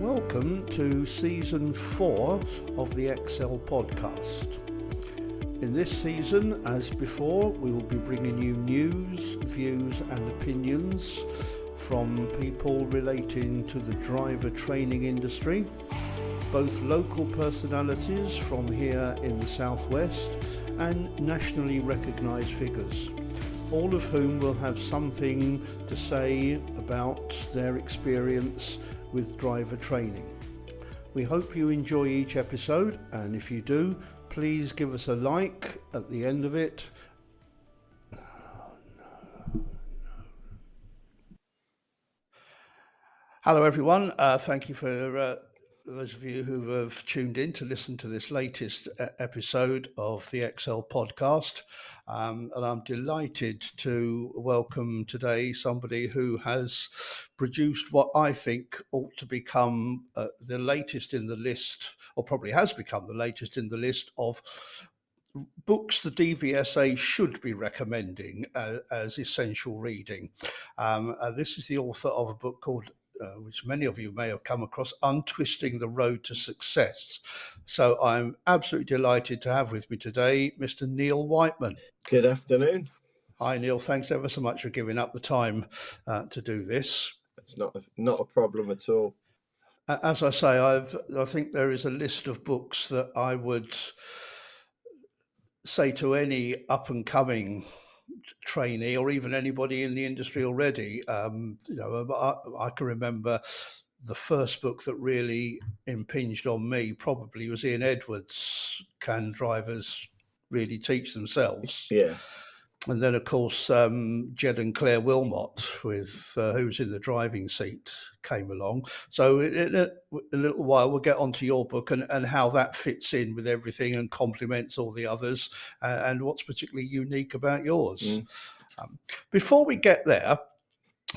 Welcome to Season 4 of the Excel Podcast. In this season, as before, we will be bringing you news, views and opinions from people relating to the driver training industry, both local personalities from here in the Southwest and nationally recognised figures, all of whom will have something to say about their experience with driver training. We hope you enjoy each episode, and if you do, please give us a like at the end of it. Hello everyone, thank you for those of you who have tuned in to listen to this latest episode of the Excel Podcast. And I'm delighted to welcome today somebody who has produced what I think ought to become the latest in the list, or probably has become the latest in the list of books the DVSA should be recommending as essential reading. This is the author of a book called which many of you may have come across, Untwisting the Road to Success. So I'm absolutely delighted to have with me today Mr. Neil Wightman. Good afternoon. Hi Neil, thanks ever so much for giving up the time to do this. It's not a problem at all. As I say, I think there is a list of books that I would say to any up-and-coming trainee or even anybody in the industry already. I can remember the first book that really impinged on me probably was Ian Edwards' Can Drivers Really Teach Themselves? Yeah. And then, of course, Jed and Claire Wilmot, with who's in the driving seat, came along. So in a little while, we'll get onto your book and how that fits in with everything and complements all the others and what's particularly unique about yours. Before we get there,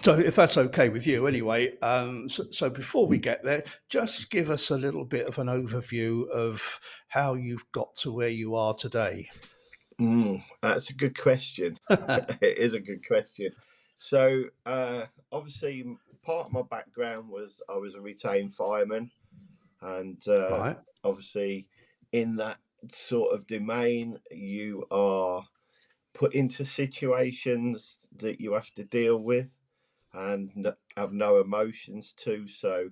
so if that's okay with you anyway, so before we get there, just give us a little bit of an overview of how you've got to where you are today. That's a good question. It is a good question. So obviously part of my background was I was a retained fireman, and Right. obviously in that sort of domain you are put into situations that you have to deal with and have no emotions to. So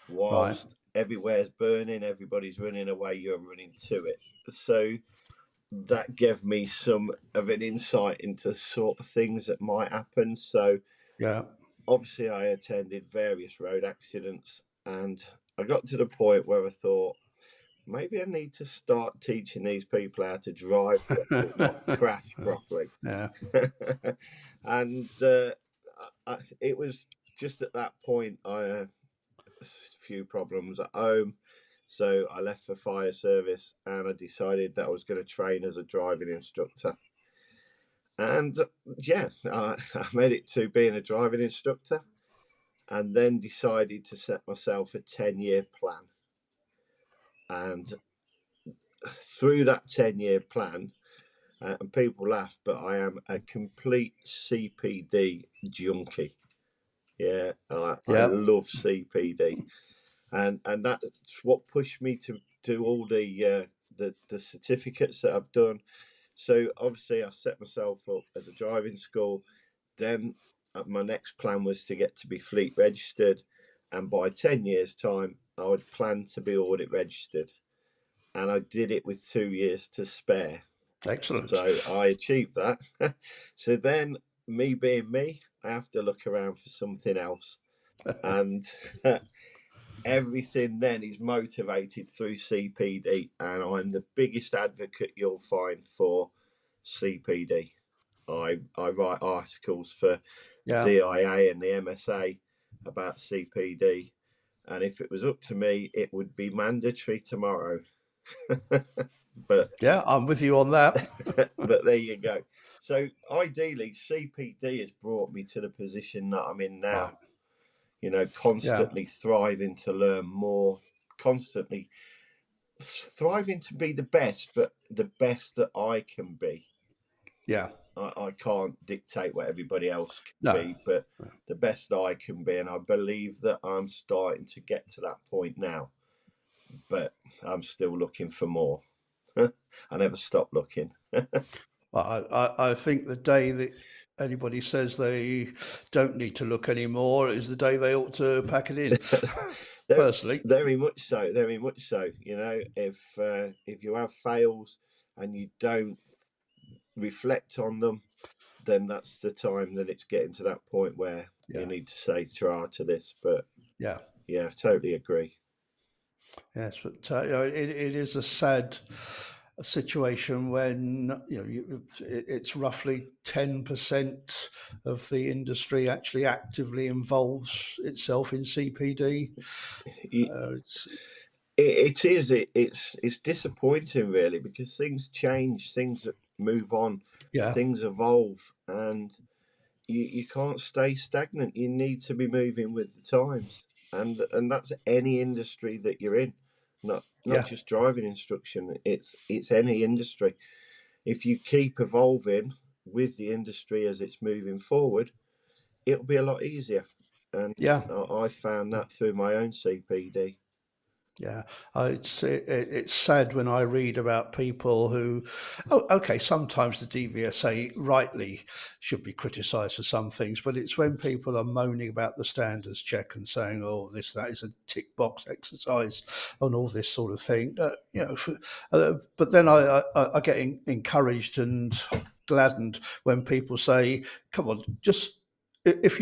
whilst everywhere's burning, everybody's running away, you're running to it. So that gave me some of an insight into sort of things that might happen. So obviously I attended various road accidents, and I got to the point where I thought maybe I need to start teaching these people how to drive properly, not crash properly. Yeah. And it was just at that point I had a few problems at home. So I left for fire service and I decided that I was going to train as a driving instructor. And I made it to being a driving instructor, and then decided to set myself a 10-year plan. And through that 10-year plan, and people laugh, but I am a complete CPD junkie. Yeah, I love CPD. And that's what pushed me to do all the certificates that I've done. So obviously I set myself up as a driving school. Then my next plan was to get to be fleet registered, and by 10 years time I would plan to be audit registered, and I did it with 2 years to spare. Excellent. So I achieved that. So then, me being me, I have to look around for something else. And everything then is motivated through CPD, and I'm the biggest advocate you'll find for CPD. I write articles for DIA and the MSA about CPD, and if it was up to me, it would be mandatory tomorrow. But yeah, I'm with you on that. But there you go. So ideally, CPD has brought me to the position that I'm in now. Right. You know, constantly thriving to learn more, constantly thriving to be the best, but the best that I can be. Yeah. I can't dictate what everybody else can No. be, but the best I can be, and I believe that I'm starting to get to that point now, but I'm still looking for more. I never stop looking. Well, I think the day that anybody says they don't need to look anymore is the day they ought to pack it in. There, Personally, very much so. Very much so. You know, if you have fails and you don't reflect on them, then that's the time that it's getting to that point where you yeah, need to say try to this. But yeah, yeah, I totally agree. yes. But it is a sad situation when it's roughly 10% of the industry actually actively involves itself in CPD. It, It's it is. It's disappointing, really, because things change, things move on, yeah, things evolve, and you can't stay stagnant. You need to be moving with the times, and that's any industry that you're in, not yeah, just driving instruction. It's any industry. If you keep evolving with the industry as it's moving forward, it'll be a lot easier. And yeah. I found that through my own CPD. Yeah, it's sad when I read about people who, oh, okay, sometimes the DVSA rightly should be criticised for some things, but it's when people are moaning about the standards check and saying, "Oh, that is a tick box exercise," and all this sort of thing. But then I get encouraged and gladdened when people say, "Come on, just." If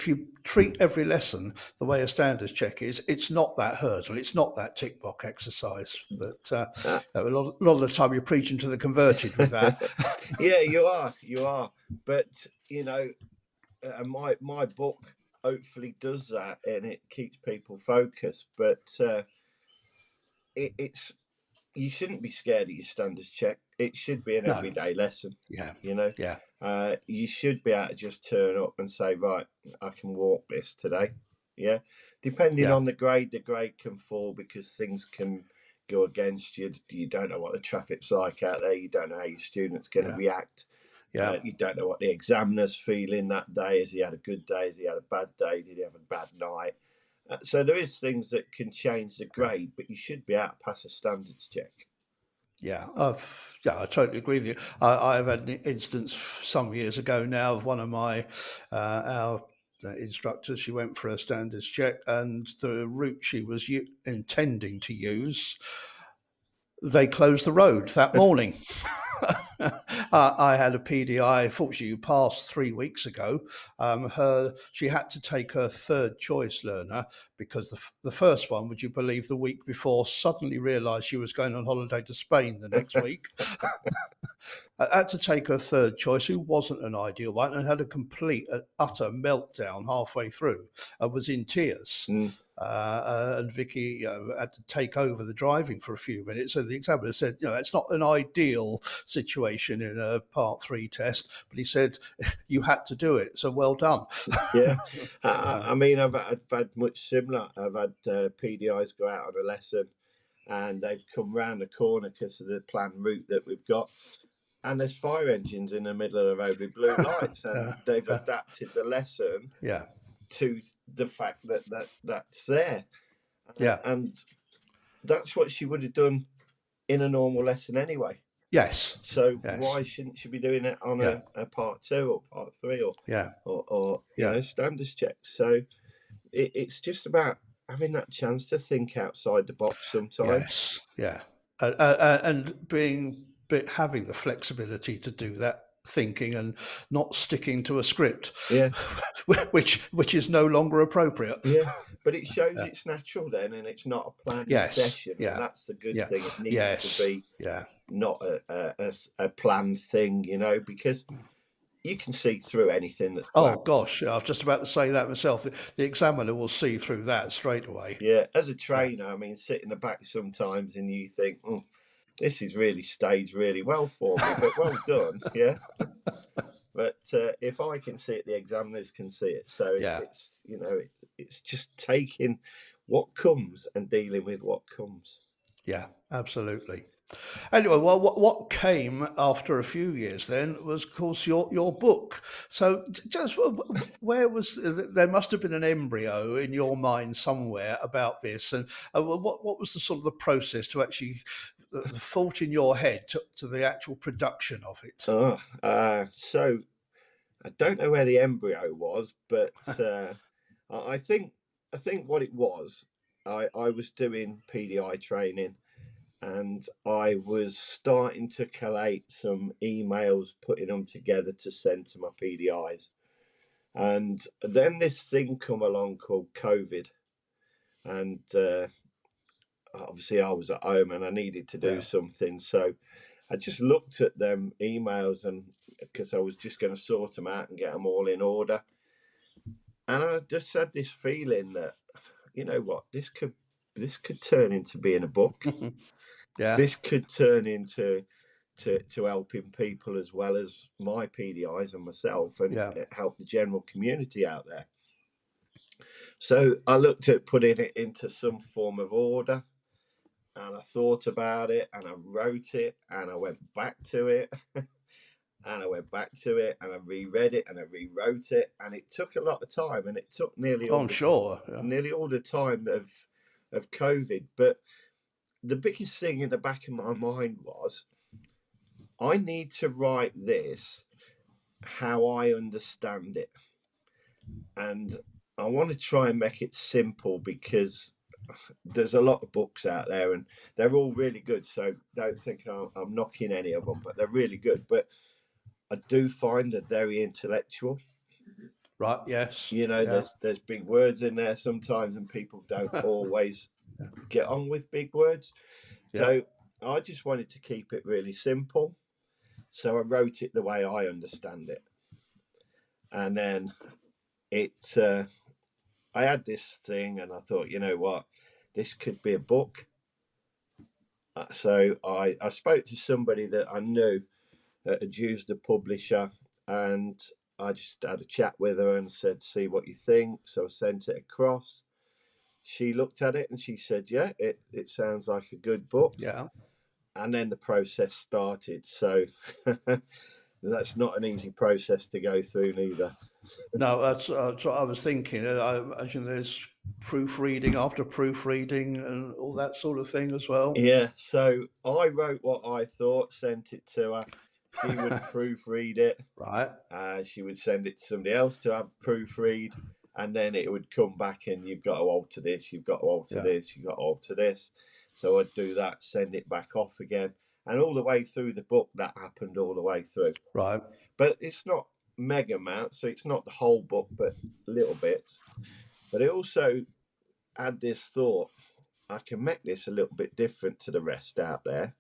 you treat every lesson the way a standards check is, it's not that hurdle, it's not that tick box exercise. But Uh, a lot of the time you're preaching to the converted with that. yeah, you are. But my book hopefully does that, and it keeps people focused. But it's you shouldn't be scared of your standards check. It should be an No, everyday lesson. yeah, You know, yeah, you should be able to just turn up and say, right, I can walk this today. Yeah, depending yeah, on the grade can fall because things can go against you. You don't know what the traffic's like out there. You don't know how your student's going to yeah, react. yeah, You don't know what the examiner's feeling that day. Has he had a good day? Has he had a bad day? Did he have a bad night? So there is things that can change the yeah. grade, but you should be able to pass a standards check. Yeah, I totally agree with you. I've had an instance some years ago now of one of my our instructors. She went for a standards check, and the route she was intending to use, they closed the road that morning. I had a PDI, fortunately, who passed 3 weeks ago. She had to take her third choice learner because the first one, would you believe, the week before, suddenly realised she was going on holiday to Spain the next week. I had to take her third choice, who wasn't an ideal one, and had a complete and utter meltdown halfway through and was in tears. Mm, And Vicky had to take over the driving for a few minutes. So the examiner said, it's not an ideal situation in a Part 3 test, but he said, you had to do it. So well done. yeah, Uh, I mean, I've had much similar. I've had PDIs go out on a lesson, and they've come round the corner because of the planned route that we've got, and there's fire engines in the middle of the road with blue lights, and they've adapted the lesson yeah. to the fact that's there, Yeah. and that's what she would have done in a normal lesson anyway. Yes. So Yes. why shouldn't she be doing it on Yeah. a part 2 or part 3 Yeah. or Yeah. standards checks? So it's just about having that chance to think outside the box sometimes. Yes. Yeah. And having the flexibility to do that thinking and not sticking to a script, Yeah, which is no longer appropriate. yeah. But it shows Yeah. it's natural then, and it's not a planned Yes. session, and Yeah. that's the good Yeah. thing. It needs to Yes. be Yeah. not a planned thing, because you can see through anything that's Oh planned. gosh, I was just about to say that myself. The examiner will see through that straight away. Yeah, as a Yeah. trainer, I mean, sit in the back sometimes and you think, this is really staged really well for me, but well done, yeah. But if I can see it, the examiners can see it. So Yeah. it's just taking what comes and dealing with what comes. Yeah. Absolutely. Anyway, well, what came after a few years then was, of course, your book. So, just where was there must have been an embryo in your mind somewhere about this, and what was the sort of the process to actually the thought in your head to the actual production of it? So I don't know where the embryo was, but I think what it was, I was doing PDI training, and I was starting to collate some emails, putting them together to send to my PDIs. And then this thing come along called COVID, and obviously I was at home and I needed to do Yeah. something, so I just looked at them emails, and because I was just going to sort them out and get them all in order, and I just had this feeling that, you know what, this could turn into being a book. Yeah. This could turn into to helping people as well as my PDIs and myself, and Yeah. help the general community out there. So I looked at putting it into some form of order, and I thought about it, and I wrote it, and I went back to it, and I went back to it, and I reread it, and I rewrote it, and it took a lot of time, and it took Oh, I'm sure. Yeah. nearly all the time of COVID. But the biggest thing in the back of my mind was, I need to write this how I understand it, and I want to try and make it simple, because there's a lot of books out there and they're all really good, so don't think I'm knocking any of them, but they're really good. But I do find they're very intellectual. Right. Yes. You know, Yeah. there's big words in there sometimes, and people don't always get on with big words. Yeah. So I just wanted to keep it really simple, so I wrote it the way I understand it. And then it I had this thing, and I thought, you know what, this could be a book. So I spoke to somebody that I knew had used a publisher, and I just had a chat with her and said, see what you think. So I sent it across. She looked at it and she said, yeah, it sounds like a good book. Yeah. And then the process started. So that's not an easy process to go through neither. No, that's what I was thinking. I imagine there's proofreading after proofreading and all that sort of thing as well. Yeah, so I wrote what I thought, sent it to her. She would proofread it. Right. She would send it to somebody else to have proofread, and then it would come back, and you've got to alter this, you've got to alter Yeah. this, you've got to alter this. So I'd do that, send it back off again, and all the way through the book that happened all the way through. Right. But it's not mega amounts, so it's not the whole book, but little bits. But I also had this thought, I can make this a little bit different to the rest out there.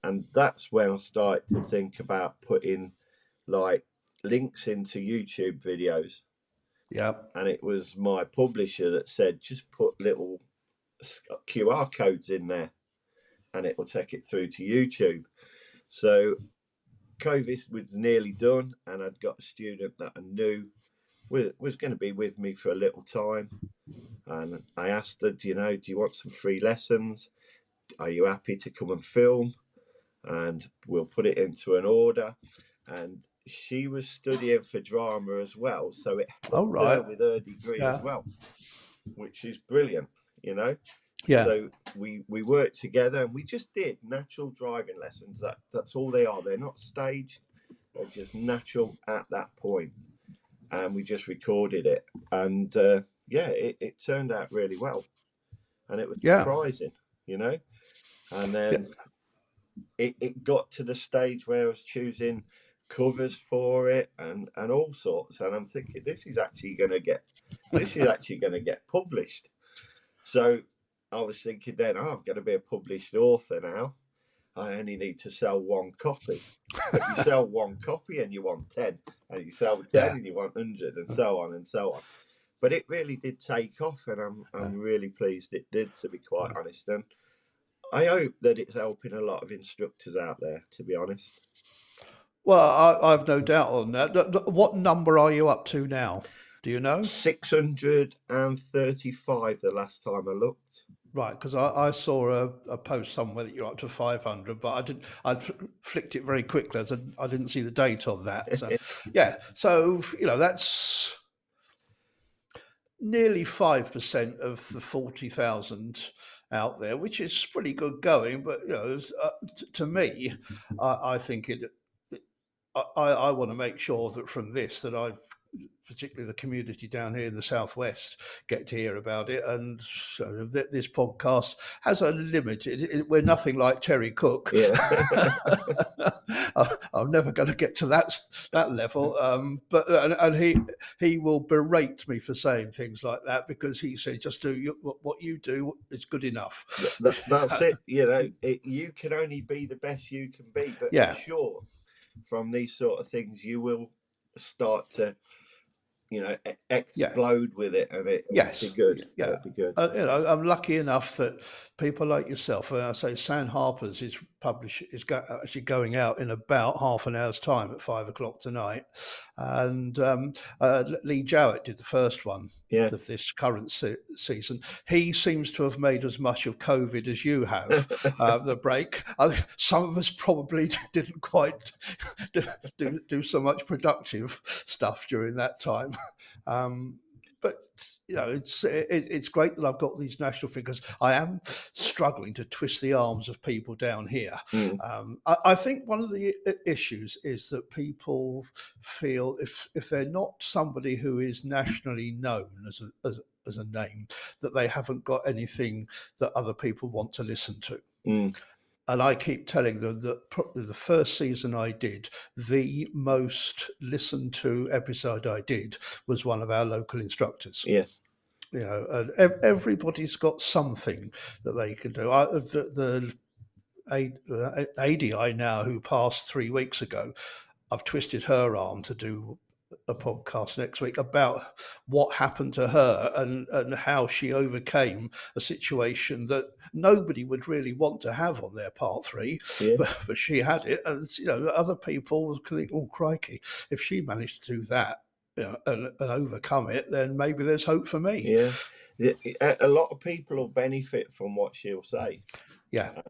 And that's when I started to think about putting like links into YouTube videos. Yeah. And it was my publisher that said, just put little QR codes in there and it will take it through to YouTube. So COVID was nearly done, and I'd got a student that I knew was going to be with me for a little time. And I asked her, do you want some free lessons? Are you happy to come and film? And we'll put it into an order. And she was studying for drama as well, so it Oh, helped her right. with her degree Yeah. as well, which is brilliant, you know. Yeah. So we worked together, and we just did natural driving lessons. That's all they are. They're not staged. They're just natural at that point. And we just recorded it, and it turned out really well, and it was Yeah. surprising, you know. And Yeah. then it got to the stage where I was choosing covers for it and all sorts, and I'm thinking, this is actually going to get published. So I was thinking then, I've got to be a published author now. I only need to sell one copy. But you sell one copy and you want 10, and you sell 10 Yeah. and you want 100, and so on and so on. But it really did take off, and I'm really pleased it did, to be quite honest. And I hope that it's helping a lot of instructors out there, to be honest. Well, I've no doubt on that. What number are you up to now? Do you know? 635 the last time I looked. Right, because I saw a post somewhere that you're up to 500, but I flicked it very quickly as I didn't see the date of that. So, yeah, so that's nearly 5% of the 40,000 out there, which is pretty good going. But to me, I think I want to make sure that from this that I've particularly the community down here in the southwest get to hear about it, and so this podcast has a limited. We're nothing like Terry Cook. Yeah. I'm never going to get to that level, but and he will berate me for saying things like that, because he said just do what you do is good enough. That's it. You can only be the best you can be, but Yeah. I'm sure from these sort of things you will start to explode with it, and it'll be good. Yeah. It'll be good. I'm lucky enough that people like yourself, and I say Sam Harper's is actually going out in about half an hour's time at 5:00 tonight, and Lee Jowett did the first one of this current season. He seems to have made as much of COVID as you have. The break. Some of us probably didn't quite do so much productive stuff during that time. But it's great that I've got these national figures. I am struggling to twist the arms of people down here. I think one of the issues is that people feel if they're not somebody who is nationally known as a name, that they haven't got anything that other people want to listen to. And I keep telling them that probably the first season I did, the most listened to episode I did was one of our local instructors. Yeah. And everybody's got something that they can do. The ADI now, who passed 3 weeks ago, I've twisted her arm to do a podcast next week about what happened to her and how she overcame a situation that nobody would really want to have on their part 3, but she had it. And other people think, oh crikey, if she managed to do that and overcome it, then maybe there's hope for me. A lot of people will benefit from what she'll say.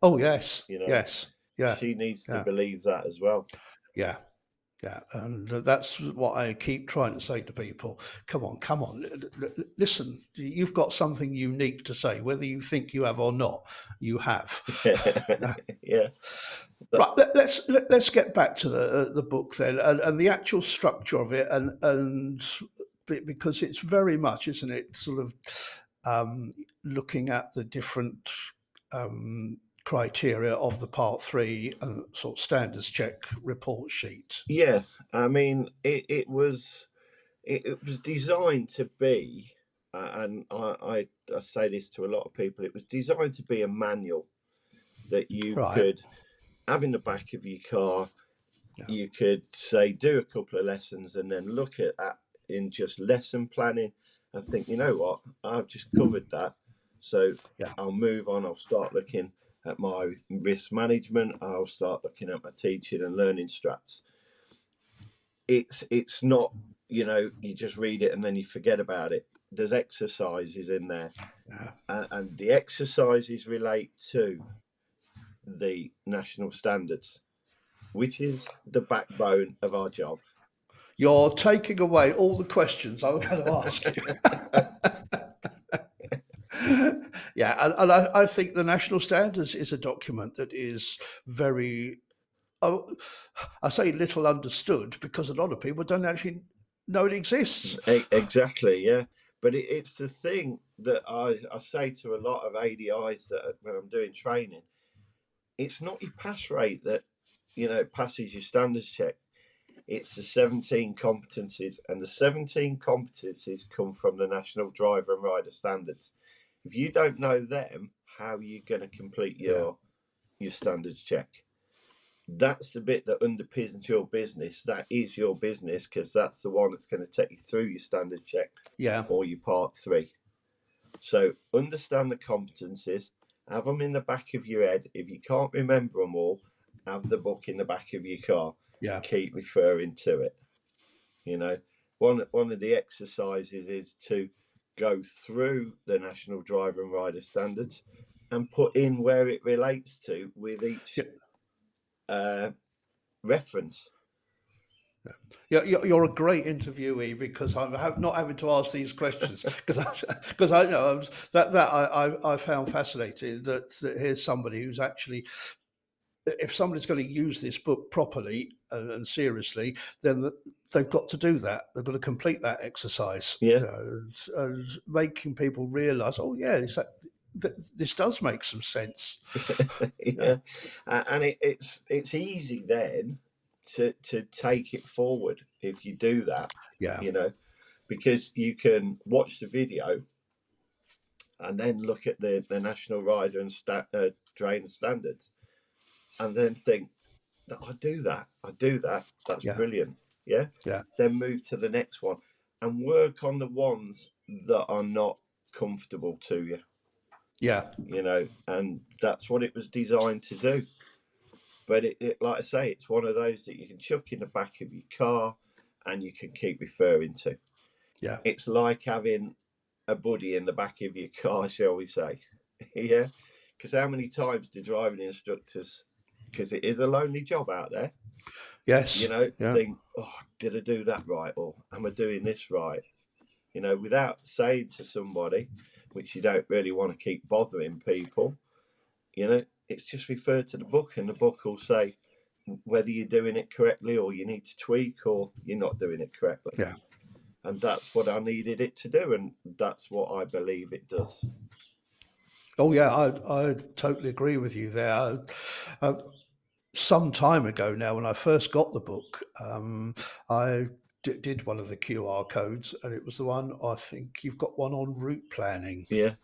Oh yes. Yes. Yeah. She needs to believe that as well. Yeah, and that's what I keep trying to say to people. Come on, listen. You've got something unique to say, whether you think you have or not. You have. Yeah. Right. Let's get back to the book then, and the actual structure of it, and because it's very much, isn't it, sort of looking at the different criteria of the part 3 and sort of standards check report sheet. Yeah, I mean, it was designed to be, and I say this to a lot of people, it was designed to be a manual that you could have in the back of your car. You could say do a couple of lessons and then look at that in just lesson planning and think, you know what, I've just covered that, so I'll move on. I'll start looking at my risk management. I'll start looking at my teaching and learning strats. It's not, you just read it and then you forget about it. There's exercises in there, and the exercises relate to the national standards, which is the backbone of our job. You're taking away all the questions I was going to ask you. And I think the national standards is a document that is very, I say little understood, because a lot of people don't actually know it exists. Exactly, yeah. But it's the thing that I say to a lot of ADIs that when I'm doing training, it's not your pass rate that passes your standards check. It's the 17 competencies, and the 17 competencies come from the National Driver and Rider Standards. If you don't know them, how are you going to complete your standards check? That's the bit that underpins your business. That is your business, because that's the one that's going to take you through your standard check or your part 3. So understand the competencies, have them in the back of your head. If you can't remember them all, have the book in the back of your car. Keep referring to it. one of the exercises is to go through the National Driver and Rider Standards and put in where it relates to with each reference. Yeah, you're a great interviewee because I'm not having to ask these questions because I know I found fascinating that here's somebody who's actually, if somebody's going to use this book properly and seriously, then they've got to do that. They've got to complete that exercise, Yeah, and making people realise, oh yeah, this does make some sense. yeah, and it's easy then to take it forward if you do that, Yeah, you know, because you can watch the video and then look at the National Rider and Trainer Standards, and then think that I do that. That's yeah, brilliant. Yeah. yeah, Then move to the next one and work on the ones that are not comfortable to you. yeah, You know, and that's what it was designed to do. But it like I say, it's one of those that you can chuck in the back of your car and you can keep referring to. yeah, It's like having a buddy in the back of your car, shall we say? Yeah. Because how many times do driving instructors, because it is a lonely job out there, you yes, know, yeah, think, oh, did I do that right? Or am I doing this right? You know, without saying to somebody, which you don't really want to keep bothering people, you know, it's just referred to the book, and the book will say whether you're doing it correctly or you need to tweak or you're not doing it correctly. yeah. And that's what I needed it to do, and that's what I believe it does. Oh yeah, I totally agree with you there. Uh, some time ago now, when I first got the book, I did one of the QR codes, and it was the one, I think you've got one on route planning. Yeah,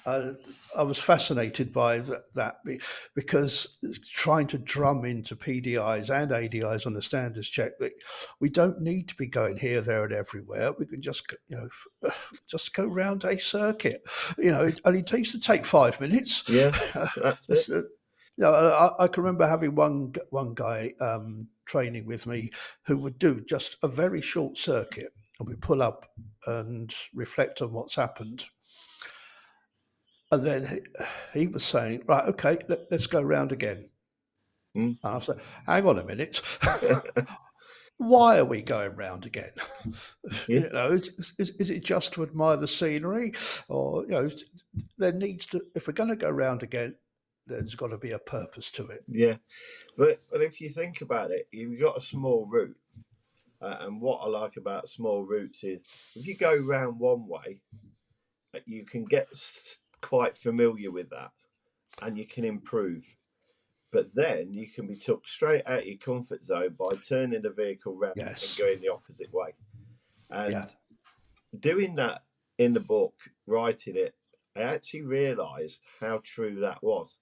Uh, I was fascinated by because trying to drum into PDIs and ADIs on the standards check that we don't need to be going here, there, and everywhere. We can just just go round a circuit. It only takes to take 5 minutes. yeah, that's it. I can remember having one guy training with me who would do just a very short circuit, and we pull up and reflect on what's happened. And then he was saying, right, okay, let's go round again. Mm. And I said, hang on a minute. Why are we going round again? Yeah, Is it just to admire the scenery? Or, there needs to, if we're going to go round again, there's got to be a purpose to it. yeah. But if you think about it, you've got a small route. And what I like about small routes is if you go round one way, you can get quite familiar with that and you can improve. But then you can be took straight out of your comfort zone by turning the vehicle round and Yes. going the opposite way. Yeah. And doing that in the book, writing it, I actually realised how true that was,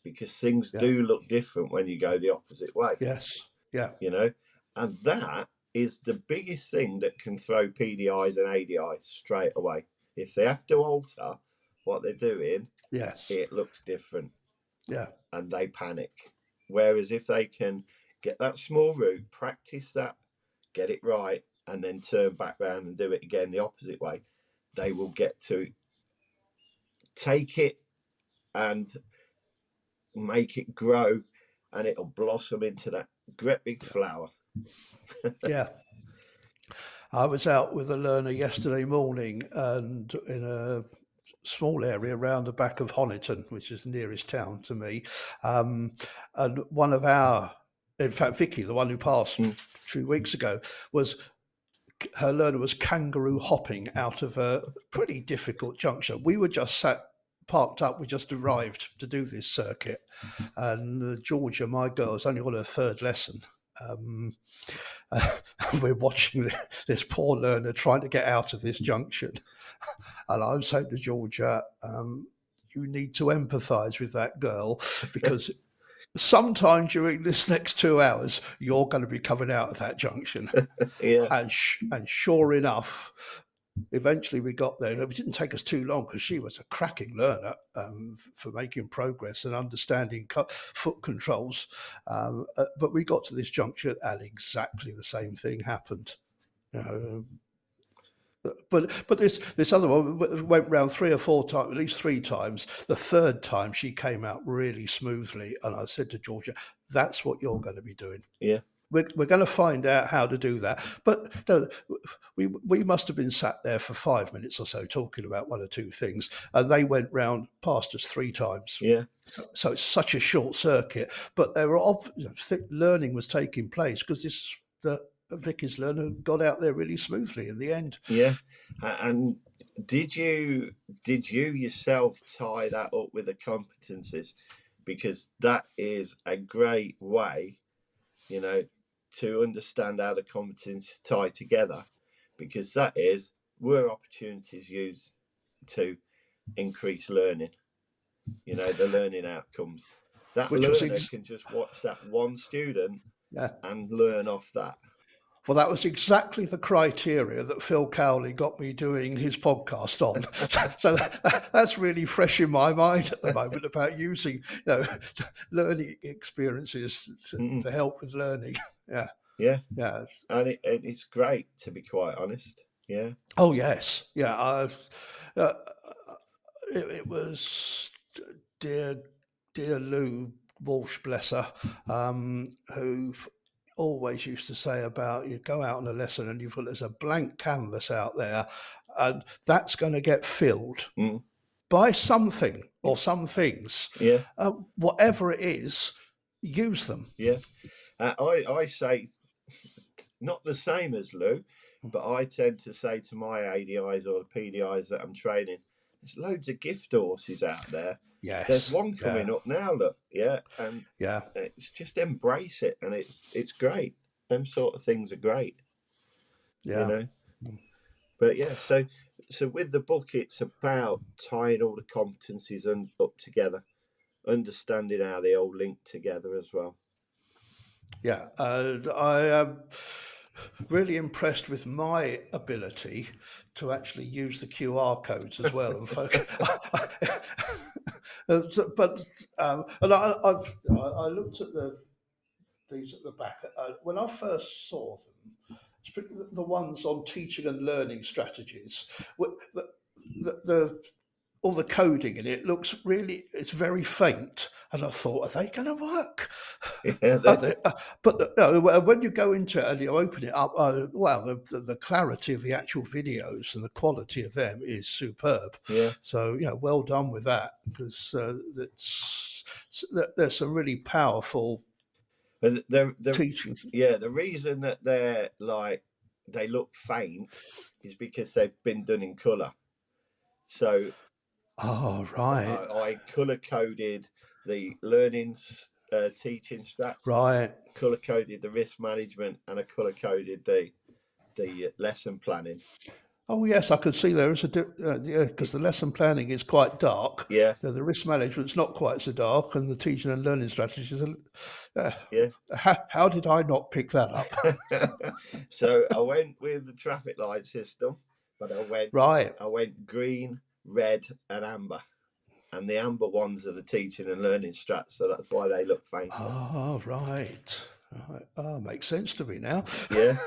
because things Yeah. do look different when you go the opposite way, Yes. Yeah. you know? And that is the biggest thing that can throw PDIs and ADIs straight away. If they have to alter what they're doing, Yes. it looks different. Yeah. And they panic. Whereas if they can get that small route, practice that, get it right, and then turn back round and do it again the opposite way, they will get to take it and make it grow, and it'll blossom into that great big flower. Yeah. I was out with a learner yesterday morning and in a small area around the back of Honiton, which is the nearest town to me. And one of in fact, Vicky, the one who passed 2 weeks ago, her learner was kangaroo hopping out of a pretty difficult junction. We were just parked up. We just arrived to do this circuit. And Georgia, my girl's only on her third lesson. We're watching this poor learner trying to get out of this junction. And I'm saying to Georgia, you need to empathise with that girl, because sometime during this next 2 hours, you're going to be coming out of that junction. Yeah. And sure enough, eventually we got there. It didn't take us too long because she was a cracking learner for making progress and understanding foot controls. But we got to this junction and exactly the same thing happened. You know, but this other one went round 3 or 4 times, at least 3 times. The third time she came out really smoothly, and I said to Georgia, "That's what you're going to be doing. Yeah. We're going to find out how to do that." But no, we must have been sat there for 5 minutes or so talking about one or two things, and they went round past us 3 times. Yeah. So it's such a short circuit, but there were learning was taking place because Vicky's learner got out there really smoothly in the end. Yeah. And did you yourself tie that up with the competencies? Because that is a great way, to understand how the competencies tie together, because that were opportunities used to increase learning, the learning outcomes. That Which learner was can just watch that one student yeah. and learn off that. Well, that was exactly the criteria that Phil Cowley got me doing his podcast on. So that's really fresh in my mind at the moment about using, learning experiences to help with learning. Yeah. Yeah. Yeah. And it's great, to be quite honest. Yeah. Oh, yes. Yeah. It was dear Lou Walsh, bless her, who always used to say about you go out on a lesson and there's a blank canvas out there, and that's going to get filled by something or some things. Yeah. Whatever it is, use them. Yeah. I say not the same as Lou, but I tend to say to my ADIs or the PDIs that I'm training, there's loads of gift horses out there. Yes. There's one coming up now, look. Yeah. And yeah, it's just embrace it, and it's great. Them sort of things are great. Yeah. But yeah, so with the book, it's about tying all the competencies up together, understanding how they all link together as well. Yeah, I am really impressed with my ability to actually use the QR codes as well and focus. But and I looked at these at the back when I first saw them. The ones on teaching and learning strategies, the all the coding in it looks it's very faint, and I thought, are they going to work? Yeah, but when you go into it and you open it up, the clarity of the actual videos and the quality of them is superb. Yeah. So well done with that, because there's some really powerful teachings. Yeah, the reason that they look faint is because they've been done in colour. So, right, I colour coded the learning teaching strats, right, colour coded the risk management, and I colour coded the lesson planning. Oh yes, I can see there is because the lesson planning is quite dark. Yeah. The risk management's not quite so dark, and the teaching and learning strategies. Yeah. How did I not pick that up? So I went with the traffic light system, but I went green, red, and amber, and the amber ones are the teaching and learning strats, so that's why they look faint. Oh right. Oh, makes sense to me now. Yeah,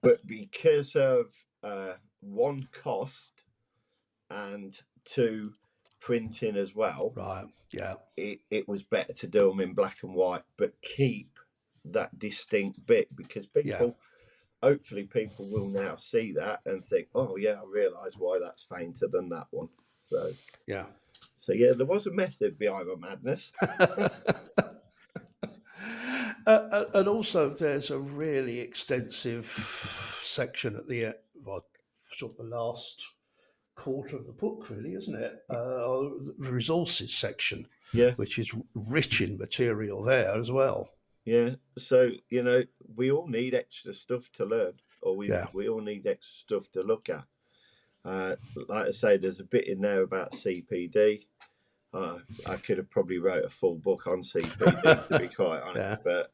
but because of one, cost, and two, printing as well. Right. Yeah. It was better to do them in black and white, but keep that distinct bit, because hopefully people will now see that and think, oh yeah, I realise why that's fainter than that one. So yeah. So yeah, there was a method behind my madness. And also, there's a really extensive section at the sort of the last quarter of the book, really, isn't it? The resources section, which is rich in material there as well. Yeah, so we all need extra stuff to learn, or we all need extra stuff to look at. Like I say, there's a bit in there about CPD. I could have probably wrote a full book on CPD to be quite honest, but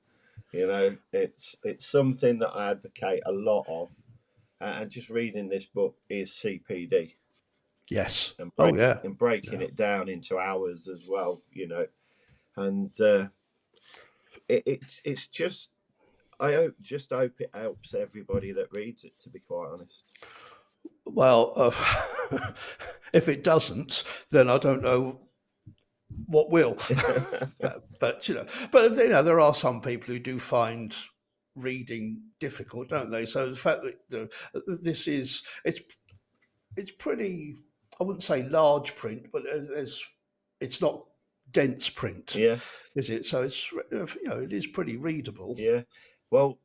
it's something that I advocate a lot of, and just reading this book is CPD. Yes. And breaking it down into hours as well, and it's just, just hope it helps everybody that reads it, to be quite honest. Well, if it doesn't, then I don't know what will. but there are some people who do find reading difficult, don't they? So the fact that this is it's pretty, I wouldn't say large print, but it's not dense print, Yeah, is it? So it's it is pretty readable. yeah. Well,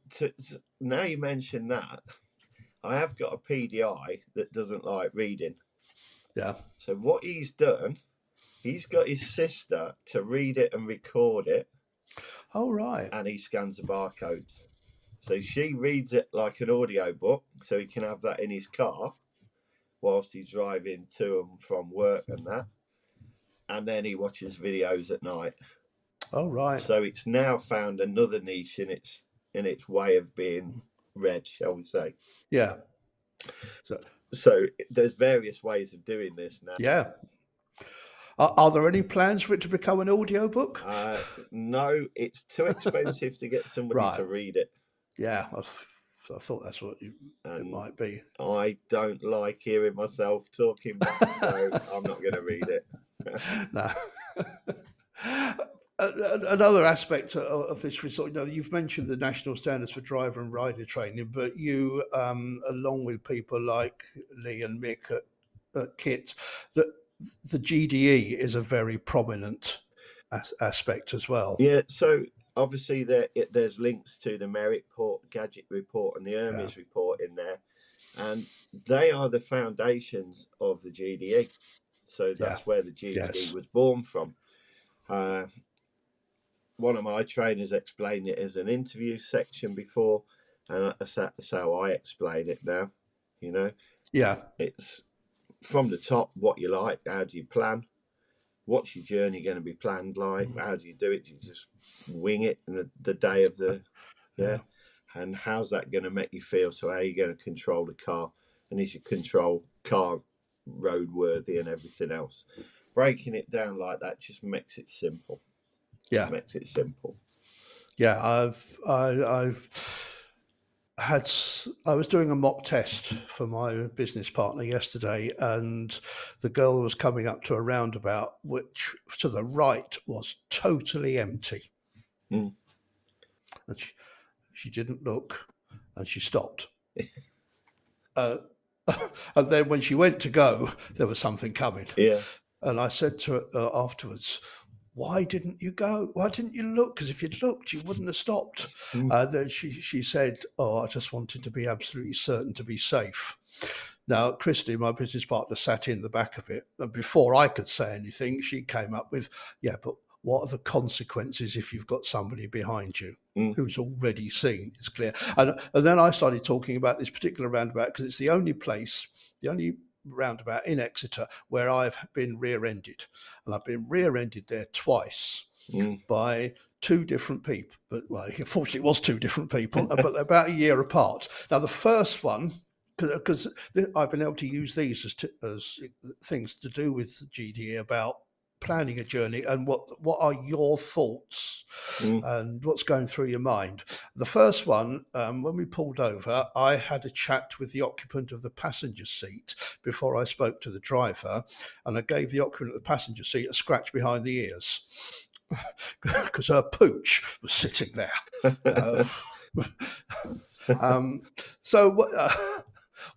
now you mention that, I have got a PDI that doesn't like reading. Yeah. So what he's done, he's got his sister to read it and record it, Oh right. and he scans the barcodes. So she reads it like an audio book, so he can have that in his car whilst he's driving to and from work and that. And then he watches videos at night. Oh right. So it's now found another niche in its way of being read, shall we say? Yeah. So there's various ways of doing this now. Yeah. Are there any plans for it to become an audio book? No, it's too expensive to get somebody to read it. Yeah, I thought that's what it might be. I don't like hearing myself talking back, so I'm not going to read it. No. Another aspect of this resort, you've mentioned the national standards for driver and rider training, but you, along with people like Lee and Mick at KIT, that the GDE is a very prominent aspect as well. Yeah, so obviously there's links to the Merit Report, Gadget Report, and the Hermes Report in there, and they are the foundations of the GDE. So that's where the GDE was born from. One of my trainers explained it as an interview section before, and that's how I explain it now. Yeah, it's from the top, what you like, how do you plan, what's your journey going to be planned like, how do you do it, do you just wing it in the day of the and how's that going to make you feel, so how are you going to control the car, and is your car roadworthy and everything else. Breaking it down like that just makes it simple. Yeah, makes it simple. Yeah, I was doing a mock test for my business partner yesterday, and the girl was coming up to a roundabout which to the right was totally empty. And she didn't look, and she stopped. And then when she went to go, there was something coming. Yeah. And I said to her afterwards, why didn't you go? Why didn't you look? Because if you'd looked, you wouldn't have stopped. Then she said, oh, I just wanted to be absolutely certain to be safe. Now, Christy, my business partner, sat in the back of it. And before I could say anything, she came up with, yeah, but what are the consequences if you've got somebody behind you who's already seen? It's clear. And then I started talking about this particular roundabout because it's the only roundabout in Exeter where I've been rear-ended, and I've been rear-ended there twice by two different people. But unfortunately, it was two different people, but about a year apart. Now, the first one, because I've been able to use these as things to do with GDE about planning a journey and what are your thoughts and what's going through your mind. The first one, when we pulled over, I had a chat with the occupant of the passenger seat before I spoke to the driver, and I gave the occupant of the passenger seat a scratch behind the ears because her pooch was sitting there.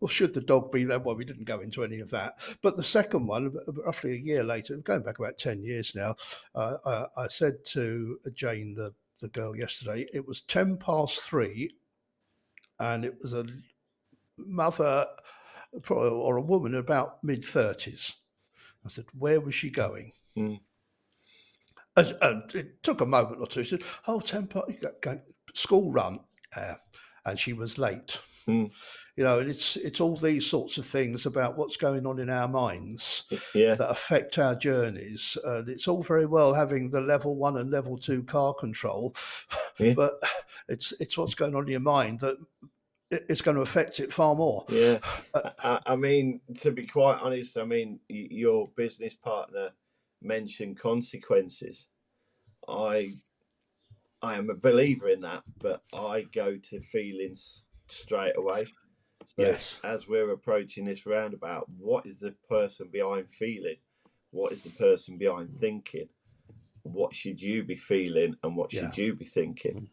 Well, should the dog be there? Well, we didn't go into any of that. But the second one, roughly a year later, going back about 10 years now, I said to Jane, the girl yesterday, it was 3:10, and it was a mother or a woman about mid-30s. I said, where was she going? And it took a moment or two. She said, oh, 10 past, school run. And she was late. It's all these sorts of things about what's going on in our minds that affect our journeys. And it's all very well having the level 1 and level 2 car control, but it's what's going on in your mind that it's going to affect it far more. Yeah. I mean, to be quite honest, I mean, your business partner mentioned consequences. I I am a believer in that, but I go to feelings straight away. So Yes. as we're approaching this roundabout, what is the person behind feeling? What is the person behind thinking? What should you be feeling and what Yeah. should you be thinking?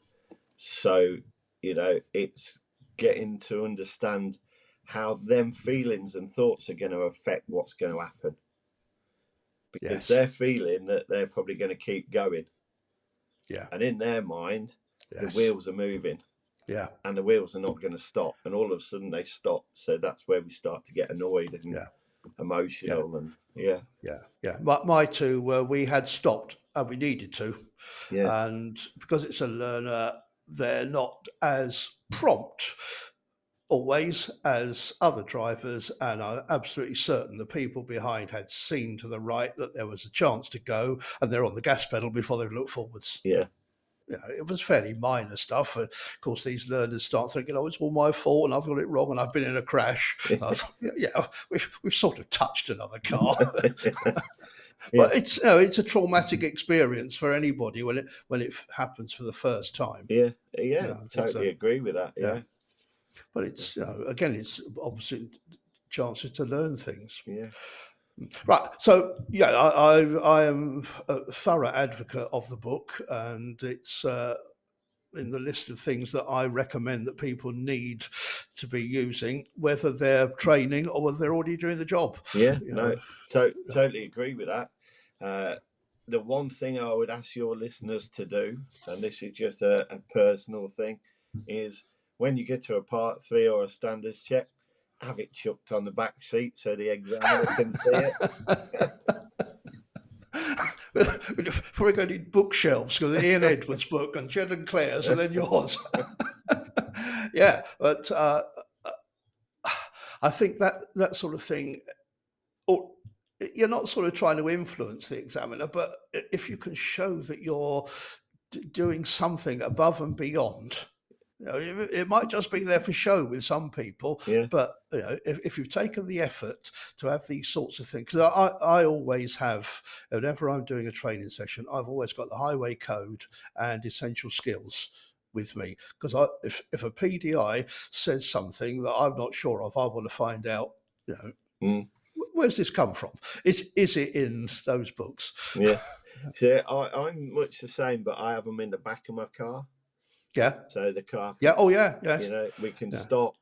So, it's getting to understand how them feelings and thoughts are going to affect what's going to happen. Because Yes. they're feeling that they're probably going to keep going. Yeah. And in their mind, the Yes. wheels are moving. Yeah. And the wheels are not going to stop. And all of a sudden they stop. So that's where we start to get annoyed and emotional. And Yeah. My two, we had stopped and we needed to. yeah, And because it's a learner, they're not as prompt always as other drivers. And I'm absolutely certain the people behind had seen to the right that there was a chance to go and they're on the gas pedal before they look forwards. yeah, It was fairly minor stuff. And of course, these learners start thinking, "Oh, it's all my fault, and I've got it wrong, and I've been in a crash." And I was like, "Yeah, we've sort of touched another car." yeah, But it's a traumatic experience for anybody when it happens for the first time. yeah, It's totally agree with that. yeah, Yeah, but it's again, it's obviously chances to learn things. yeah, Right. So yeah, I am a thorough advocate of the book, and it's in the list of things that I recommend that people need to be using, whether they're training or whether they're already doing the job. yeah. No, totally agree with that. The one thing I would ask your listeners to do, and this is just a personal thing, is when you get to a part 3 or a standards check, have it chucked on the back seat so the examiner can see it. We're going to need bookshelves because Ian Edwards' book and Jed and Claire's and then yours. Yeah, but I think that sort of thing, or you're not sort of trying to influence the examiner, but if you can show that you're doing something above and beyond, it might just be there for show with some people, Yeah, but if you've taken the effort to have these sorts of things, because I always have, whenever I'm doing a training session, I've always got the highway code and essential skills with me, because if a PDI says something that I'm not sure of, I want to find out, where's this come from? Is it in those books? yeah. So I'm much the same, but I have them in the back of my car. Yeah. So the car can, Yeah. Oh, yeah. Yes. we can Yeah. stop.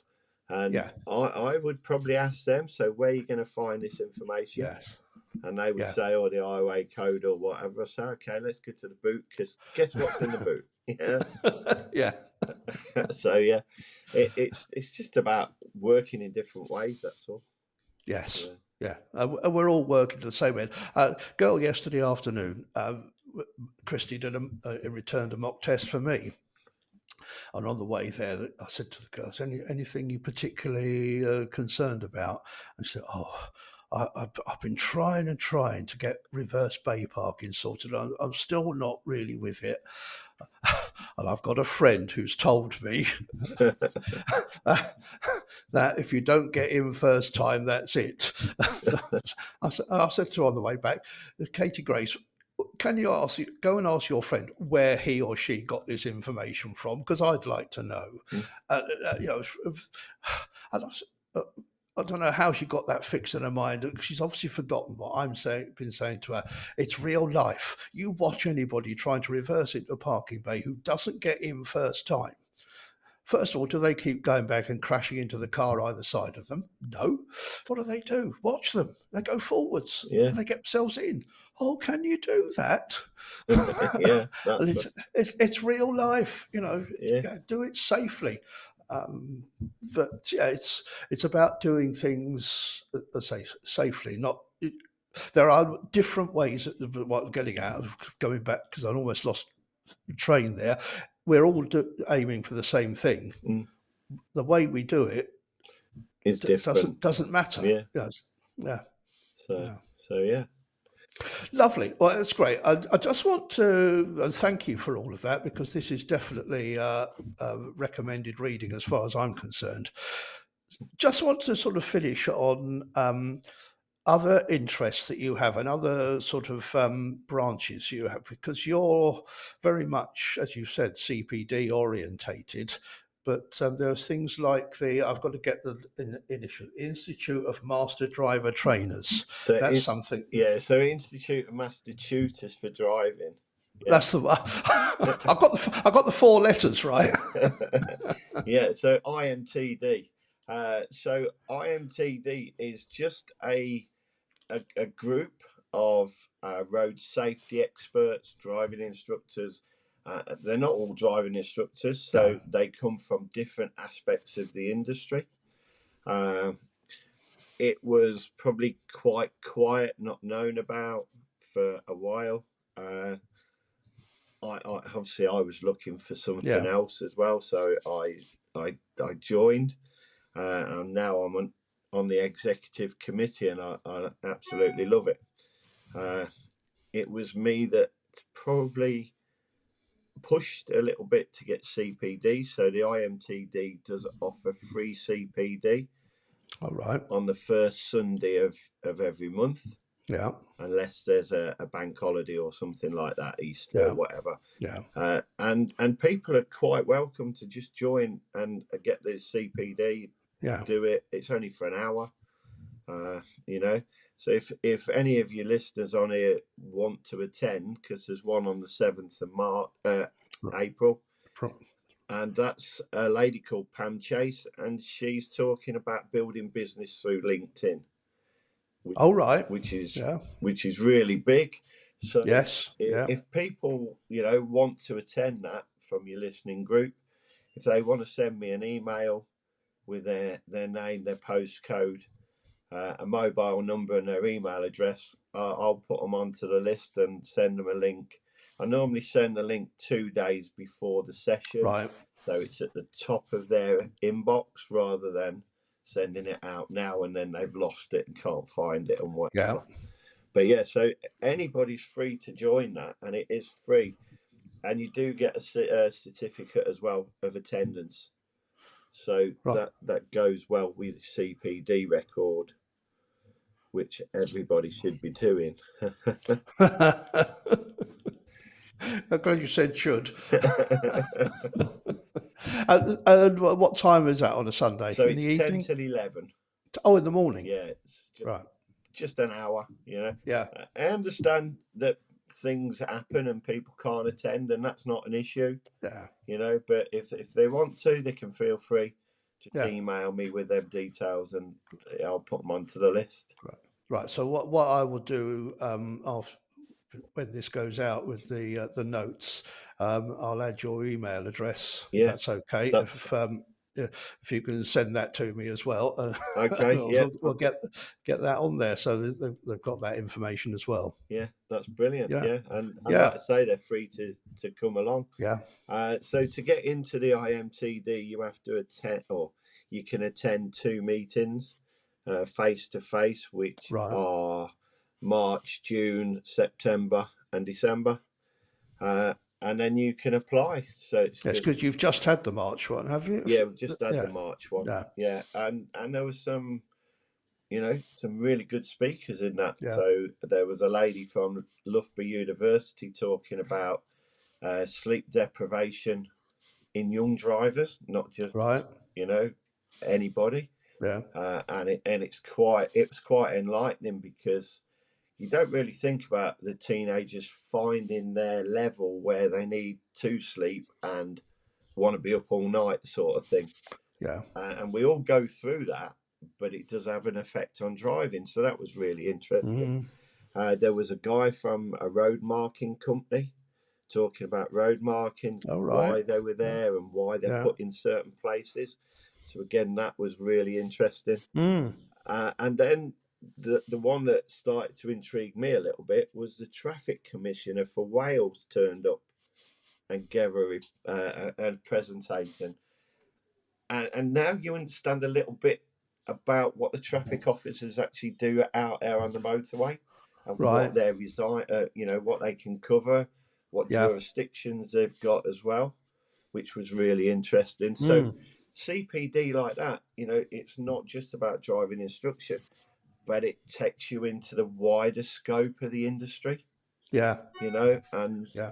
And Yeah. I would probably ask them, so where are you going to find this information? Yes. And they would Yeah. say, oh, the highway code or whatever. I say, okay, let's get to the boot, because guess what's in the boot? Yeah. Yeah. So yeah, it's just about working in different ways. That's all. Yes. Yeah. We're all working the same way. Girl yesterday afternoon, Christy returned a mock test for me. And on the way there, I said to the girls, anything you particularly concerned about? And she said, oh, I've been trying to get reverse bay parking sorted. I'm still not really with it. And I've got a friend who's told me that if you don't get in first time, that's it. I said to her on the way back, Katie Grace, can you go and ask your friend where he or she got this information from? Because I'd like to know. I don't know how she got that fixed in her mind. She's obviously forgotten what been saying to her. It's real life. You watch anybody trying to reverse into a parking bay who doesn't get in first time. First of all, do they keep going back and crashing into the car either side of them? No. What do? Watch them. They go forwards. Yeah. And they get themselves in. Oh, can you do that? Yeah. It's real life, Yeah. do it safely. But yeah, it's about doing things, let's say, safely. There are different ways of what I'm getting out of going back, because I almost lost train there. We're all aiming for the same thing. The way we do it is different. Doesn't matter. Yeah. Yeah. So yeah. Lovely. Well, that's great. I just want to thank you for all of that, because this is definitely recommended reading as far as I'm concerned. Just want to sort of finish on other interests that you have and other sort of branches you have, because you're very much, as you said, CPD orientated. But there's things like I've got to get the initial Institute of Master Driver Trainers. So That's something. so Institute of Master Tutors for Driving. Yeah. That's the one. I got the four letters right. Yeah. So IMTD. So IMTD is just a group of road safety experts, driving instructors. They're not all driving instructors, so they come from different aspects of the industry. It was probably quite quiet, not known about for a while. I obviously I was looking for something else as well, so I joined, and now I'm on the executive committee, and I absolutely love it. It was me that probably pushed a little bit to get CPD. So the IMTD does offer free CPD. All right. On the first Sunday of every month. Yeah. Unless there's a bank holiday or something like that, Easter or whatever. Yeah. And people are quite welcome to just join and get the CPD. Yeah. Do it. It's only for an hour. So if any of your listeners on here want to attend, because there's one on the 7th of April, and that's a lady called Pam Chase, and she's talking about building business through LinkedIn. Which is really big. So if people want to attend that from your listening group, if they want to send me an email with their name, their postcode, a mobile number and their email address, I'll put them onto the list and send them a link. I normally send the link 2 days before the session, so it's at the top of their inbox rather than sending it out now and then they've lost it and can't find it and whatever. But so anybody's free to join that, and it is free, and you do get a certificate as well of attendance. So that goes well with CPD record, which everybody should be doing. I'm glad you said should. And what time is that on a Sunday? So in the evening? 10 till 11. Oh, in the morning. Yeah, it's just an hour. Yeah. I understand that things happen and people can't attend, and that's not an issue. Yeah. But if they want to, they can feel free. Just email me with their details, and I'll put them onto the list. Right. So what I will do after, when this goes out with the notes, I'll add your email address, if that's okay. If you can send that to me as well, okay. We'll get that on there, so they've got that information as well. Yeah, that's brilliant. And like I say, they're free to come along. So to get into the IMTD, you have to attend, or you can attend 2 meetings face to face, which are March, June, September, and December. And then you can apply. So it's because you've just had the March one, have you? Yeah, we've just had the March one. Yeah. And there was some really good speakers in that. So there was a lady from Loughborough University talking about sleep deprivation in young drivers, not just anybody. And it was quite enlightening, because you don't really think about the teenagers finding their level where they need to sleep and want to be up all night, sort of thing. And we all go through that, but it does have an effect on driving. So that was really interesting. There was a guy from a road marking company talking about road marking, why they were there and why they're put in certain places. So again, that was really interesting. And then the one that started to intrigue me a little bit was the traffic commissioner for Wales turned up and gave a presentation. And now you understand a little bit about what the traffic officers actually do out there on the motorway, and what their what they can cover, what jurisdictions they've got as well, which was really interesting. So CPD like that, it's not just about driving instruction. but it takes you into the wider scope of the industry, Yeah. and Yeah.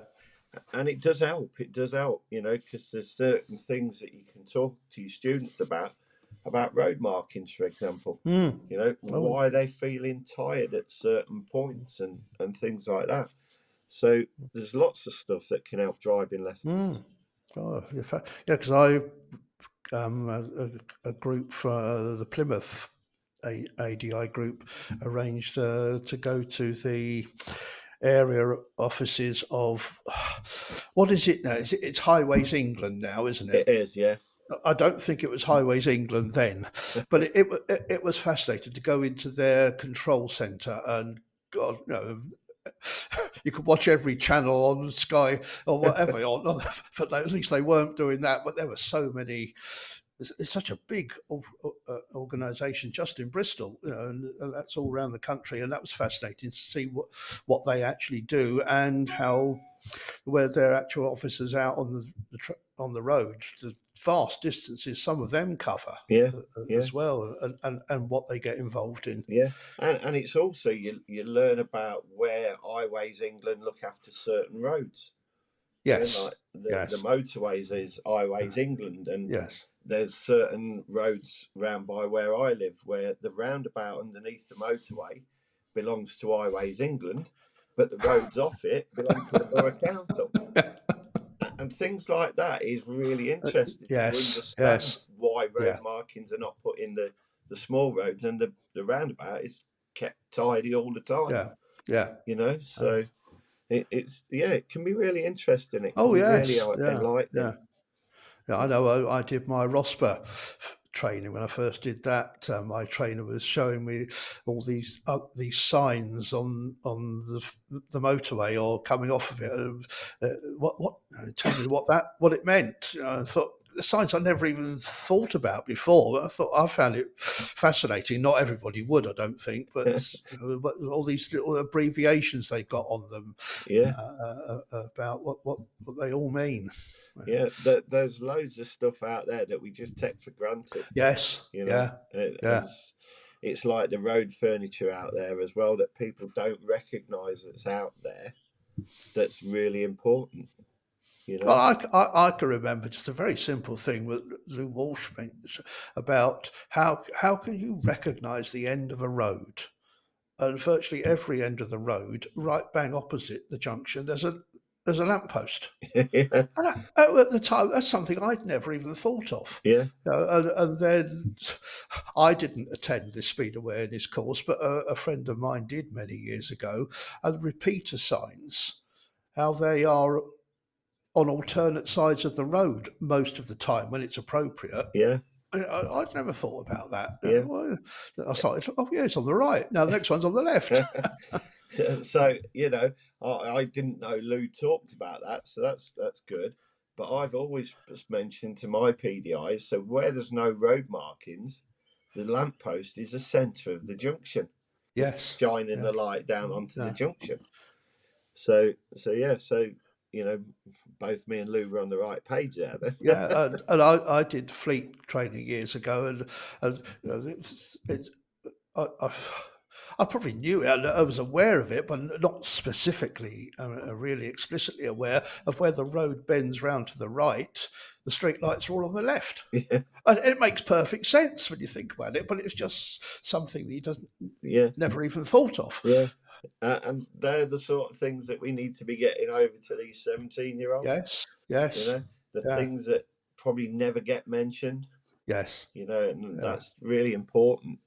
it does help. It does help, because there's certain things that you can talk to your students about road markings, for example. Mm. Oh. Why they feeling tired at certain points and things like that. So there's lots of stuff that can help driving lessons. Mm. Oh, yeah, because I a group for the Plymouth ADI group arranged to go to the area offices of what is it now? It's Highways England now, isn't it? It is, yeah. I don't think it was Highways England then, but it was fascinating to go into their control centre and God, you could watch every channel on Sky or whatever, but at least they weren't doing that. But there were so many. It's such a big organisation just in Bristol, and that's all around the country, and that was fascinating to see what they actually do and how where their actual officers out on on the road, the vast distances some of them cover Yeah, as well, and what they get involved in. yeah. And it's also you learn about where Highways England look after certain roads. Yes, Like the yes, motorways is Highways England, and yes, there's certain roads round by where I live where the roundabout underneath the motorway belongs to Highways England, but the roads off it belong to the Borough Council. And things like that is really interesting to yes, understand yes, why road yeah, markings are not put in the small roads, and the roundabout is kept tidy all the time. yeah, yeah. So it can be really interesting. It can Oh be really yes, yeah, enlightening. yeah. Yeah, I know. I did my ROSPA training when I first did that. My trainer was showing me all these signs on the motorway or coming off of it. What? Tell me what it meant. I thought the signs I never even thought about before. I found it fascinating. Not everybody would, I don't think, but all these little abbreviations they got on them Yeah, about what they all mean. yeah. There's loads of stuff out there that we just take for granted. Yes. Yeah. Yeah. It's like the road furniture out there as well that people don't recognise that's out there. That's really important. Well, I can remember just a very simple thing with Lou Walsh mentioned about how can you recognise the end of a road? And virtually every end of the road, right bang opposite the junction, there's a lamppost. Yeah, And at the time, that's something I'd never even thought of. yeah, And then I didn't attend this speed awareness course, but a friend of mine did many years ago. And repeater signs, how they are on alternate sides of the road most of the time when it's appropriate. yeah, I'd never thought about that. yeah. I started, oh yeah, it's on the right. Now the next one's on the left. So I didn't know Lou talked about that, so that's good. But I've always just mentioned to my PDIs, so where there's no road markings, the lamppost is the centre of the junction, just Yes. shining Yeah. the light down onto the Yeah. junction. So both me and Lou were on the right page there then. Yeah, and I did fleet training years ago, and I, I probably knew it. I was aware of it, but not specifically, really explicitly aware of where the road bends round to the right. The street lights are all on the left. Yeah, And it makes perfect sense when you think about it, but it's just something that he doesn't yeah, never even thought of. yeah. And they're the sort of things that we need to be getting over to these 17-year-olds. Yes, yes, The yeah, things that probably never get mentioned, yes, and yeah. that's really important.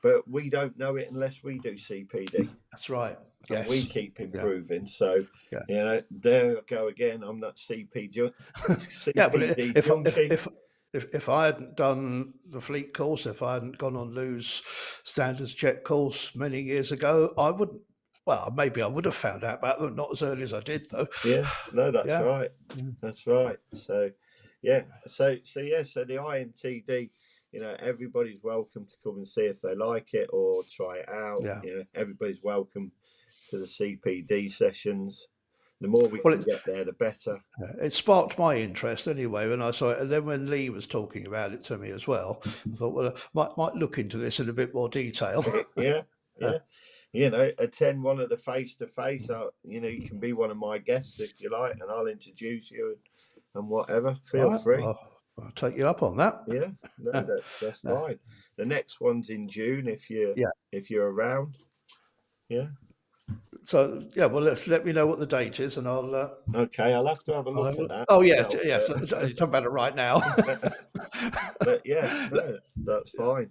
But we don't know it unless we do CPD. That's right. And we Yes, keep yeah, improving. So, yeah. there I go again. I'm that Yeah, but CPD junkie. if I hadn't done the fleet course, if I hadn't gone on Lou's standards check course many years ago, I wouldn't. Well, maybe I would have found out about them, not as early as I did, though. Yeah, no, that's Yeah, right. That's right. So, so the IMTD, everybody's welcome to come and see if they like it or try it out. yeah, Everybody's welcome to the CPD sessions. The more we Well, can get there, the better. it sparked my interest anyway when I saw it, and then when Lee was talking about it to me as well, I thought, well, I might look into this in a bit more detail. Yeah, yeah. Attend one of the face-to-face. You can be one of my guests if you like, and I'll introduce you and whatever. Feel Right, free. I'll take you up on that. Yeah, no, that's fine. The next one's in June if you're around. Yeah. So yeah, well, let me know what the date is, and I'll. Okay, I'll have to have a look at that. Oh yeah, myself, yes. Talk about it right now. But yeah, no, that's fine.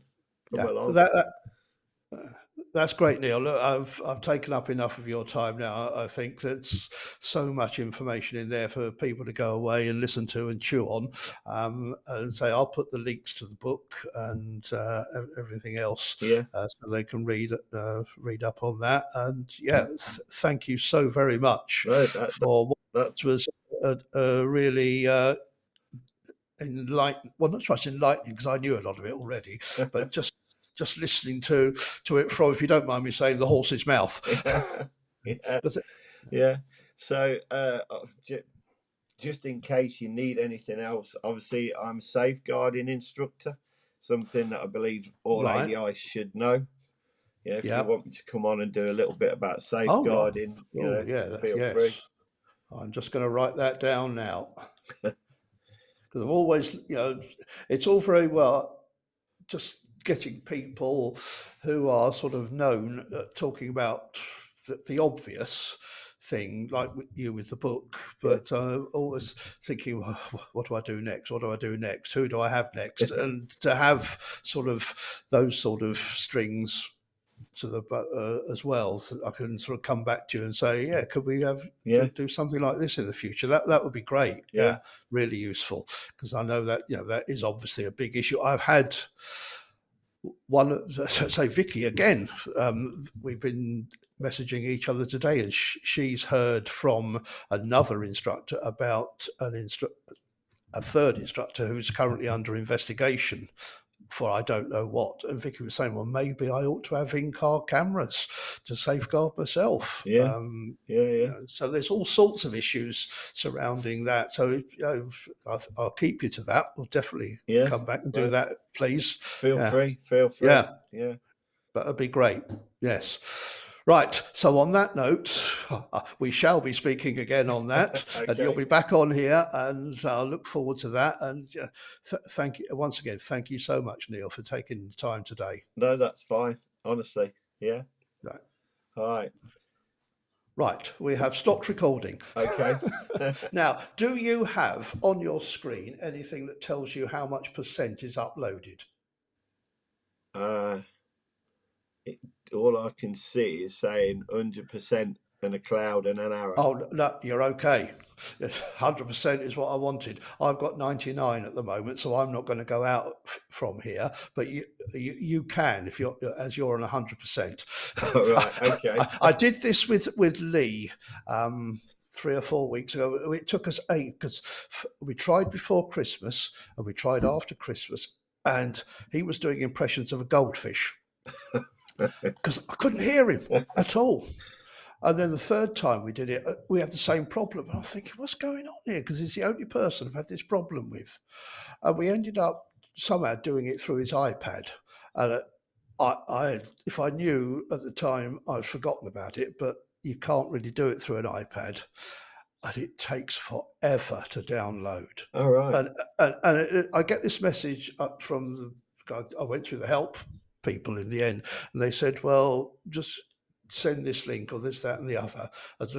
Come Yeah, along. that's great, Neil. Look, I've taken up enough of your time now. I think there's so much information in there for people to go away and listen to and chew on. And say I'll put the links to the book and everything else, Yeah. so they can read up on that. And yeah, thank you so very much for what was a really enlightening. Well, not so much enlightening because I knew a lot of it already, but just listening to it from, if you don't mind me saying, the horse's mouth. Yeah. Does it? Yeah. So just in case you need anything else, obviously I'm a safeguarding instructor, something that I believe all Right. ADIs should know. Yeah, if Yeah. you want me to come on and do a little bit about safeguarding, feel free. I'm just going to write that down now. Because I've always, it's all very well just getting people who are sort of known talking about the obvious thing, like you with the book, but always thinking, well, what do I do next? What do I do next? Who do I have next? And to have sort of those sort of strings to the as well, so I can sort of come back to you and say, yeah, could we do something like this in the future? That would be great. Yeah, really useful, because I know that that is obviously a big issue. I've had one, say Vicky again. We've been messaging each other today, and she's heard from another instructor about a third instructor who's currently under investigation for I don't know what. And Vicky was saying, well, maybe I ought to have in-car cameras to safeguard myself. So there's all sorts of issues surrounding that. So I'll keep you to that. We'll definitely come back and do that, please. Feel free. Yeah. Yeah. But it'd be great. Yes. Right. So on that note, we shall be speaking again on that, and you'll be back on here, and I'll look forward to that. And thank you once again. Thank you so much, Neil, for taking the time today. No, that's fine. Honestly. Yeah. Right. All right. Right. We have stopped recording. Okay. Now, do you have on your screen anything that tells you how much percent is uploaded? All I can see is saying 100% and a cloud and an arrow. Oh, no, you're okay. 100% is what I wanted. I've got 99 at the moment, so I'm not going to go out from here. But you can if you're on 100%. Oh, right. Okay. I did this with Lee 3 or 4 weeks ago. It took us 8 because we tried before Christmas and we tried after Christmas, and he was doing impressions of a goldfish. Because I couldn't hear him at all. And then the third time we did it, we had the same problem. And I'm thinking, what's going on here? Because he's the only person I've had this problem with. And we ended up somehow doing it through his iPad. And if I knew at the time, I'd forgotten about it, but you can't really do it through an iPad. And it takes forever to download. All right. And I get this message up from the guy. I went through the help people in the end, and they said, well, just send this link or this, that, and the other. And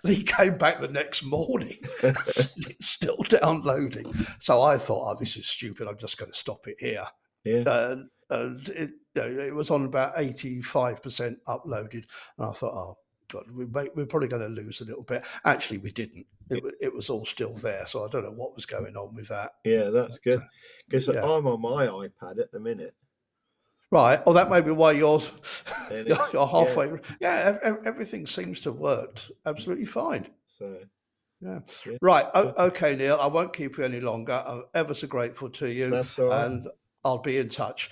Lee came back the next morning. It's still downloading. So I thought, oh, this is stupid. I'm just going to stop it here. Yeah. And it was on about 85% uploaded. And I thought, oh, God, we're probably going to lose a little bit. Actually, we didn't. It was all still there. So I don't know what was going on with that. Yeah, that's good. Because I'm on my iPad at the minute. Right. Oh, that may be why you're halfway. Yeah, everything seems to have worked absolutely fine. So, yeah. Right. Okay, Neil, I won't keep you any longer. I'm ever so grateful to you. That's all right. And I'll be in touch.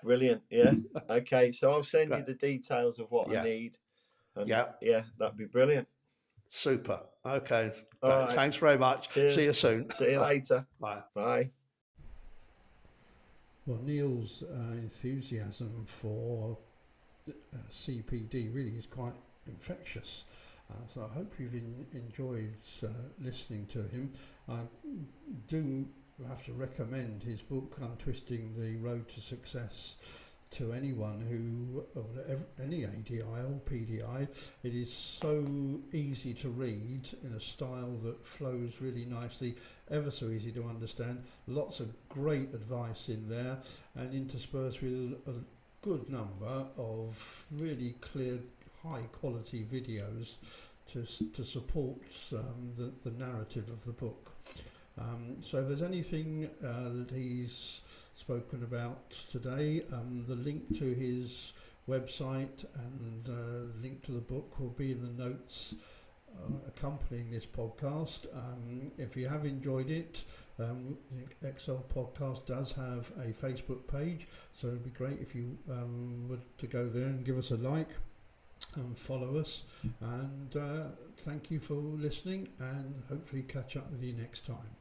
Brilliant. Yeah. Okay. So I'll send you the details of what I need. And that'd be brilliant. Super. Okay. All Right. right. Thanks very much. Cheers. See you soon. See you later. Bye. Bye. Well, Neil's enthusiasm for CPD really is quite infectious. So I hope you've enjoyed listening to him. I do have to recommend his book, Untwisting the Road to Success, to anyone who, or any ADI or PDI. It is so easy to read in a style that flows really nicely, ever so easy to understand. Lots of great advice in there, and interspersed with a good number of really clear, high quality videos to support the narrative of the book. So if there's anything that he's spoken about today, the link to his website and link to the book will be in the notes accompanying this podcast. If you have enjoyed it, the Excel podcast does have a Facebook page, so it'd be great if you were to go there and give us a like and follow us. And thank you for listening, and hopefully catch up with you next time.